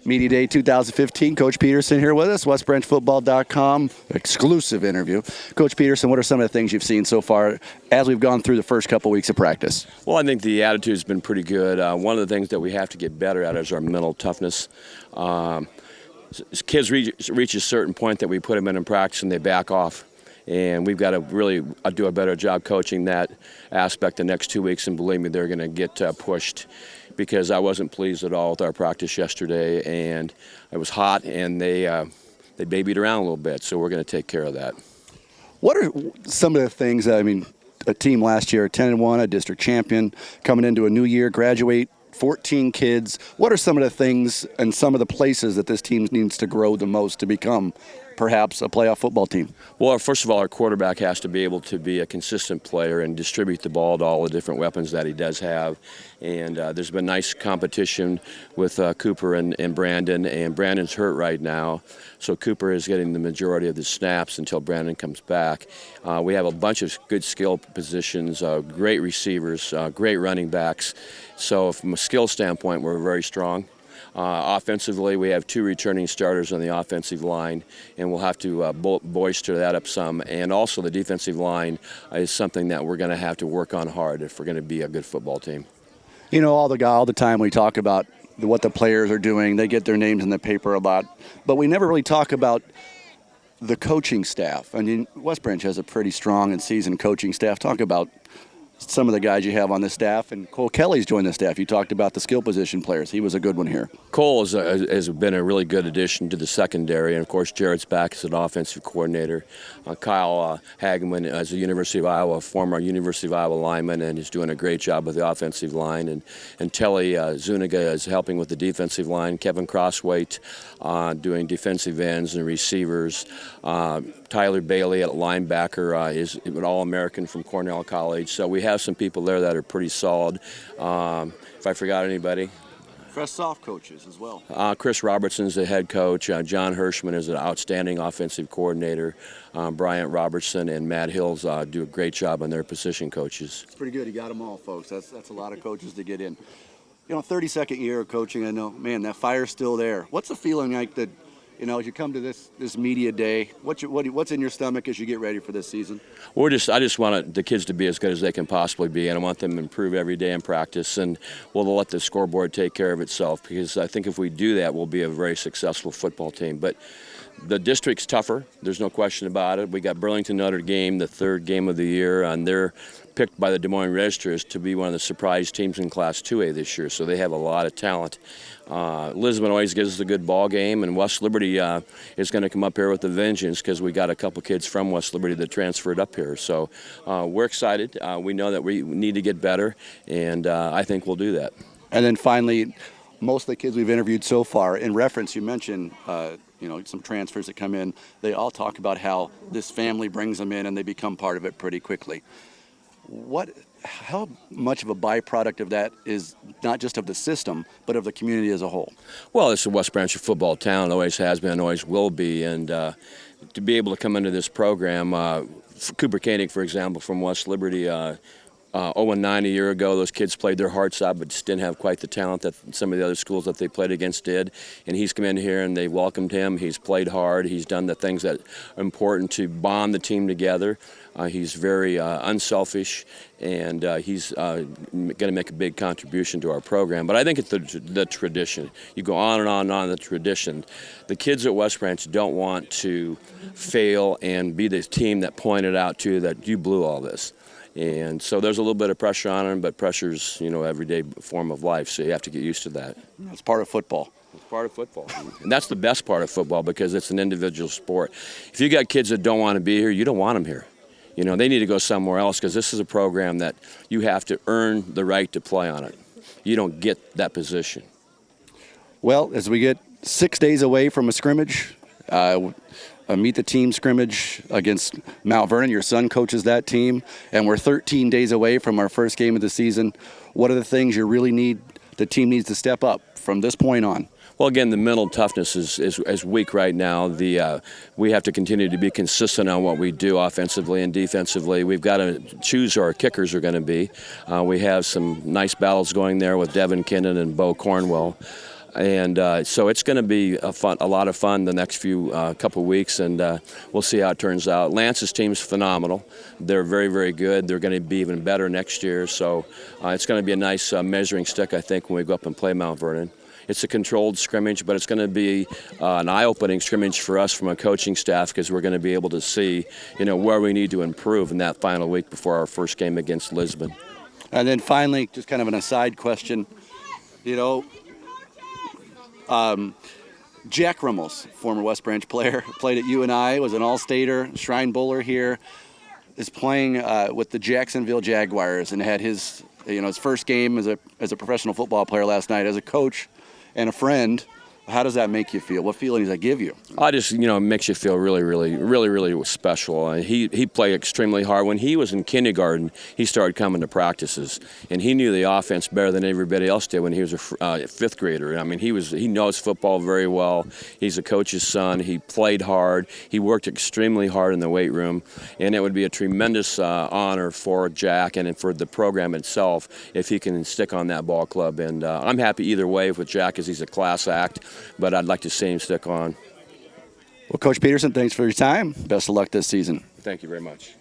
Media Day 2015. Coach Pedersen here with us, westbranchfootball.com, exclusive interview. Coach Pedersen, what are some of the things you've seen so far as we've gone through the first couple weeks of practice? Well, I think the attitude's been pretty good. One of the things that we have to get better at is our mental toughness. As kids reach a certain point that we put them in practice and they back off. And we've got to really do a better job coaching that aspect the next 2 weeks, and believe me, they're going to get pushed, because I wasn't pleased at all with our practice yesterday, and it was hot, and they babied around a little bit, so we're going to take care of that. What are some of the things, a team last year, 10-1, a district champion, coming into a new year, graduate, 14 kids. What are some of the things and some of the places that this team needs to grow the most to become perhaps a playoff football team? Well, first of all, our quarterback has to be able to be a consistent player and distribute the ball to all the different weapons that he does have. And there's been nice competition with Cooper and Brandon, and Brandon's hurt right now. So Cooper is getting the majority of the snaps until Brandon comes back. We have a bunch of good skill positions, great receivers, great running backs. So from a skill standpoint, we're very strong. Offensively, we have 2 returning starters on the offensive line, and we'll have to bolster that up some. And also the defensive line is something that we're going to have to work on hard if we're going to be a good football team. You know, all the time we talk about what the players are doing. They get their names in the paper a lot, but we never really talk about the coaching staff. I mean, West Branch has a pretty strong and seasoned coaching staff. Talk about some of the guys you have on the staff, and Cole Kelly's joined the staff. You talked about the skill position players. He was a good one here. Cole has been a really good addition to the secondary, and of course Jared's back as an offensive coordinator. Kyle Hageman is a former University of Iowa lineman, and is doing a great job with the offensive line. And Telly Zuniga is helping with the defensive line. Kevin Crossweight doing defensive ends and receivers. Tyler Bailey at linebacker is an All-American from Cornell College. So we have some people there that are pretty solid. If I forgot anybody. Fresh soft coaches as well. Chris Robertson's the head coach. John Hirschman is an outstanding offensive coordinator. Bryant Robertson and Matt Hills do a great job on their position coaches. It's pretty good. You got them all, folks. That's a lot of coaches to get in. You know, 32nd year of coaching, I know, man, that fire's still there. What's the feeling like that? You know, as you come to this media day, what's in your stomach as you get ready for this season? I just want the kids to be as good as they can possibly be, and I want them to improve every day in practice, and we'll let the scoreboard take care of itself, because I think if we do that, we'll be a very successful football team. But the district's tougher. There's no question about it. We got Burlington Notre Dame, the 3rd game of the year, and they're picked by the Des Moines Registers to be one of the surprise teams in Class 2A this year, so they have a lot of talent. Lisbon always gives us a good ball game, and West Liberty is going to come up here with a vengeance, because we got a couple kids from West Liberty that transferred up here. So we're excited. We know that we need to get better, and I think we'll do that. And then finally, most of the kids we've interviewed so far, in reference, you mentioned some transfers that come in, they all talk about how this family brings them in and they become part of it pretty quickly. How much of a byproduct of that is not just of the system, but of the community as a whole? Well, it's a West Branch football town. It always has been, always will be. And to be able to come into this program, Cooper Koenig, for example, from West Liberty, 0-9 a year ago, those kids played their hearts out, but just didn't have quite the talent that some of the other schools that they played against did. And he's come in here and they welcomed him. He's played hard. He's done the things that are important to bond the team together. He's very unselfish, and he's going to make a big contribution to our program. But I think it's the tradition. You go on and on and on, the tradition. The kids at West Branch don't want to fail and be the team that pointed out to you that you blew all this. And so there's a little bit of pressure on them, but pressure's, everyday form of life, so you have to get used to that. It's part of football. It's part of football. And that's the best part of football, because it's an individual sport. If you got kids that don't want to be here, you don't want them here. They need to go somewhere else, because this is a program that you have to earn the right to play on it. You don't get that position. Well, as we get 6 days away from a scrimmage, a meet the team scrimmage against Mount Vernon. Your son coaches that team, and we're 13 days away from our first game of the season. What are the things the team needs to step up from this point on? Well, again, the mental toughness is weak right now. We have to continue to be consistent on what we do offensively and defensively. We've got to choose who our kickers are going to be. We have some nice battles going there with Devin Kinnan and Bo Cornwell. And so it's going to be a lot of fun the next few couple weeks, and we'll see how it turns out. Lance's team's phenomenal. They're very, very good. They're going to be even better next year. So it's going to be a nice measuring stick, I think, when we go up and play Mount Vernon. It's a controlled scrimmage, but it's going to be an eye-opening scrimmage for us from a coaching staff, because we're going to be able to see, where we need to improve in that final week before our first game against Lisbon. And then finally, just kind of an aside question, Jack Rummells, former West Branch player, played at UNI, was an All-Stater, Shrine Bowler here, is playing with the Jacksonville Jaguars, and had his first game as a professional football player last night. As a coach and a friend, how does that make you feel? What feeling does that give you? I just, it makes you feel really, really, really, really special. He played extremely hard. When he was in kindergarten, he started coming to practices, and he knew the offense better than everybody else did when he was a fifth grader. I mean, he knows football very well. He's a coach's son. He played hard. He worked extremely hard in the weight room, and it would be a tremendous honor for Jack and for the program itself if he can stick on that ball club. And I'm happy either way with Jack, as he's a class act, but I'd like to see him stick on. Well, Coach Pedersen, thanks for your time. Best of luck this season. Thank you very much.